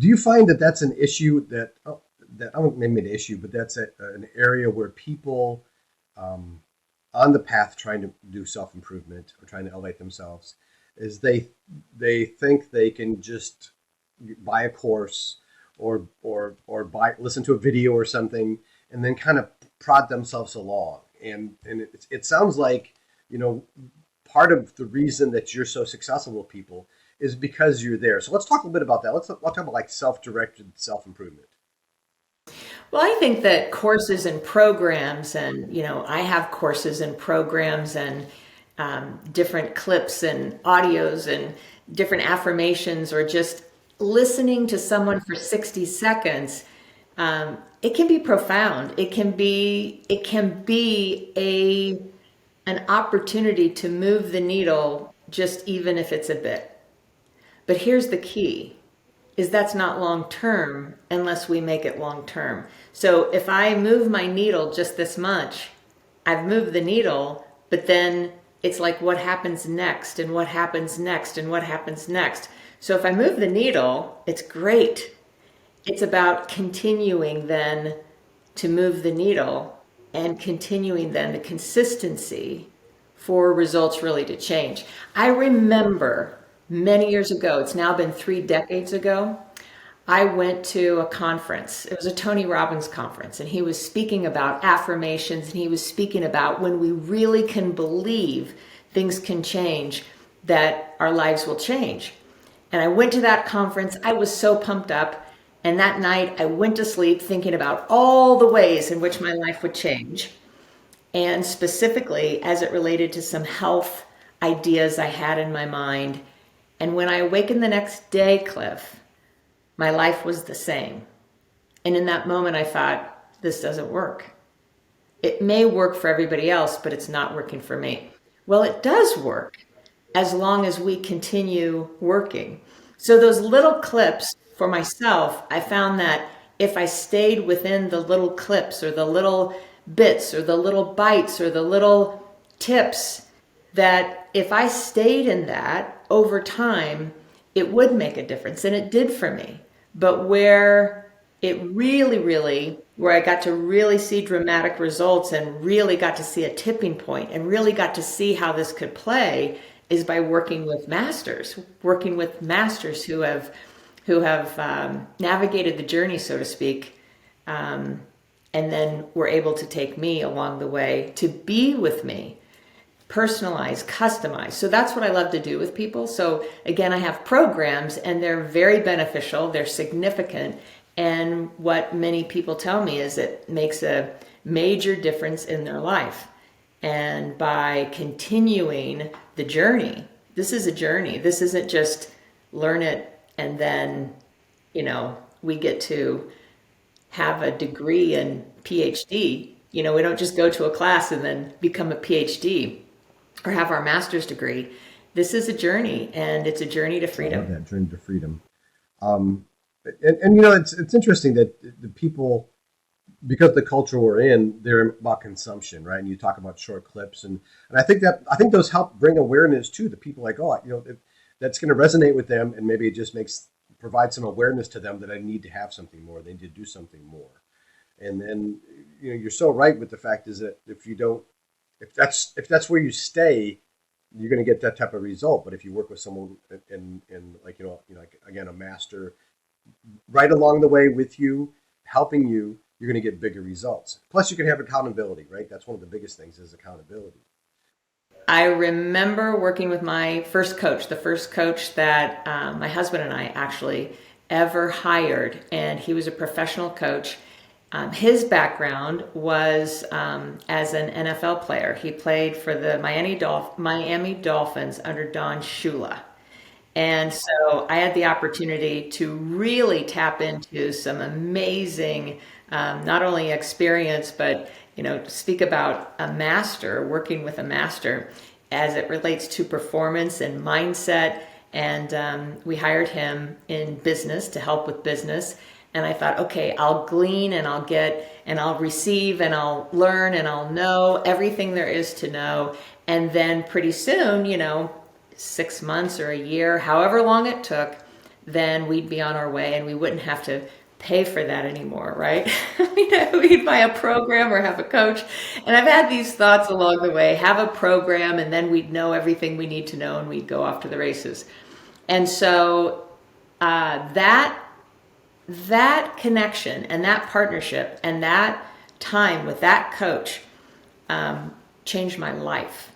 Do you find that that's an issue that I don't maybe an issue, but that's an area where people um, on the path trying to do self improvement or trying to elevate themselves is they think they can just buy a course or buy listen to a video or something and then kind of prod themselves along and it sounds like you know part of the reason that you're so successful with people is because you're there. So let's talk a little bit about that. Let's talk about like self-directed self-improvement. Well, I think that courses and programs, and I have courses and programs and different clips and audios and different affirmations, or just listening to someone for 60 seconds. It can be profound. It can be an opportunity to move the needle, just even if it's a bit. But here's the key, is that's not long term unless we make it long term. So if I move my needle just this much, I've moved the needle, but then it's like what happens next and what happens next and what happens next. So if I move the needle, it's great. It's about continuing then to move the needle and continuing then the consistency for results really to change. I remember many years ago, it's now been 3 decades ago, I went to a conference. It was a Tony Robbins conference, and he was speaking about affirmations, and he was speaking about when we really can believe things can change, that our lives will change. And I went to that conference. I was so pumped up. And that night I went to sleep thinking about all the ways in which my life would change, and specifically as it related to some health ideas I had in my mind. And when I awakened the next day, Cliff, my life was the same. And in that moment, I thought, this doesn't work. It may work for everybody else, but it's not working for me. Well, it does work as long as we continue working. So those little clips for myself, I found that if I stayed within the little clips or the little bits or the little bites or the little tips, that if I stayed in that over time, it would make a difference. And it did for me. But where it really, where I got to really see dramatic results and really got to see a tipping point and really got to see how this could play, is by working with masters who have navigated the journey, so to speak, and then were able to take me along the way to be with me, personalize, customize. So that's what I love to do with people. So again, I have programs, and they're very beneficial. They're significant. And what many people tell me is it makes a major difference in their life. And by continuing the journey, this is a journey. This isn't just learn it and then, we get to have a degree and PhD. We don't just go to a class and then become a PhD or have our master's degree. This is a journey, and it's a journey to I love freedom. that journey to freedom. Um, and it's interesting that the people because the culture we're in, they're about consumption, right? And you talk about short clips, and I think those help bring awareness to the people. Like, oh, that's going to resonate with them, and maybe it just provide some awareness to them that I need to have something more. They need to do something more. And then you're so right with the fact is that if you don't, if that's where you stay, you're going to get that type of result. But if you work with someone in like like again a master right along the way with you, helping you, you're going to get bigger results. Plus, you can have accountability, right? That's one of the biggest things is accountability. I remember working with my first coach, the first coach that my husband and I actually ever hired, and he was a professional coach. His background was as an NFL player. He played for the Miami Dolphins under Don Shula. And so I had the opportunity to really tap into some amazing, not only experience, but speak about a master, working with a master as it relates to performance and mindset. And we hired him in business to help with business. And I thought, okay, I'll glean and I'll get and I'll receive and I'll learn and I'll know everything there is to know. And then pretty soon, 6 months or a year, however long it took, then we'd be on our way and we wouldn't have to pay for that anymore, right? We'd buy a program or have a coach. And I've had these thoughts along the way, have a program, and then we'd know everything we need to know and we'd go off to the races. And so that connection and that partnership and that time with that coach changed my life.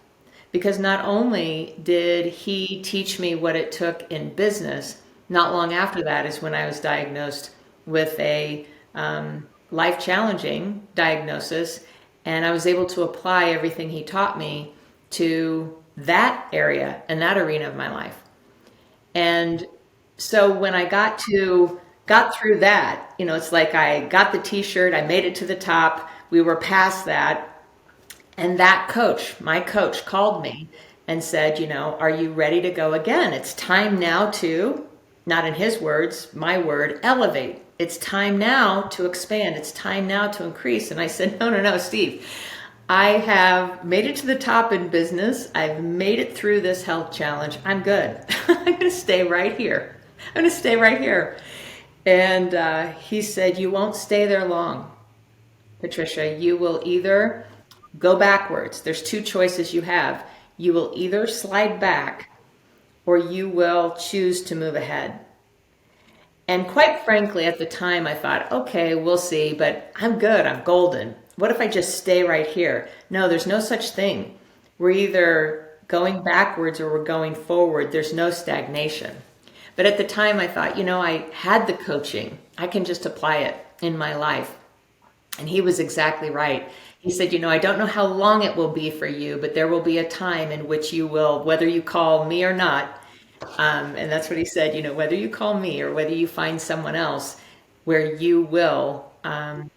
Because not only did he teach me what it took in business, not long after that is when I was diagnosed with a life-challenging diagnosis, and I was able to apply everything he taught me to that area and that arena of my life. And so when I got through that, it's like I got the t-shirt, I made it to the top, we were past that, and that coach, my coach, called me and said, are you ready to go again? It's time now to, not in his words, my word, elevate. It's time now to expand. It's time now to increase. And I said, no, Steve, I have made it to the top in business. I've made it through this health challenge. I'm good. I'm going to stay right here. I'm going to stay right here. And he said, you won't stay there long, Patricia. You will either go backwards. There's two choices you have. You will either slide back or you will choose to move ahead. And quite frankly, at the time, I thought, okay, we'll see, but I'm good. I'm golden. What if I just stay right here? No, there's no such thing. We're either going backwards or we're going forward. There's no stagnation. But at the time, I thought, I had the coaching. I can just apply it in my life. And he was exactly right. He said, I don't know how long it will be for you, but there will be a time in which you will, whether you call me or not, and that's what he said, whether you call me or whether you find someone else, where you will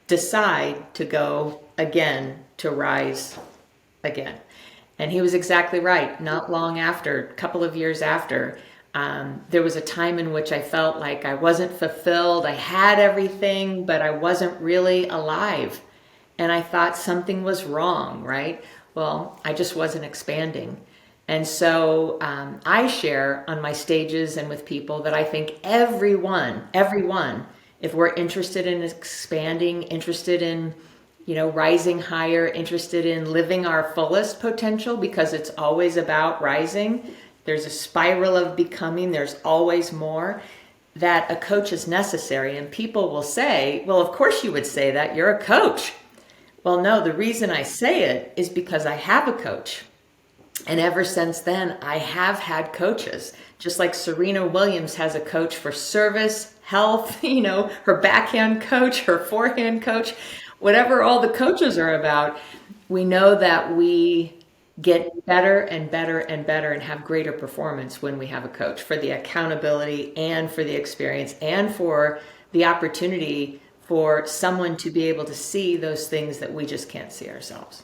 decide to go again, to rise again. And he was exactly right. Not long after, a couple of years after, there was a time in which I felt like I wasn't fulfilled. I had everything, but I wasn't really alive. And I thought something was wrong, right? Well, I just wasn't expanding. And so I share on my stages and with people that I think everyone, if we're interested in expanding, interested in, rising higher, interested in living our fullest potential, because it's always about rising. There's a spiral of becoming. There's always more. That a coach is necessary. And people will say, well, of course you would say that. You're a coach. Well, no, the reason I say it is because I have a coach. And ever since then, I have had coaches. Just like Serena Williams has a coach for service, health, her backhand coach, her forehand coach, whatever all the coaches are about. We know that we get better and better and better and have greater performance when we have a coach, for the accountability and for the experience and for the opportunity for someone to be able to see those things that we just can't see ourselves.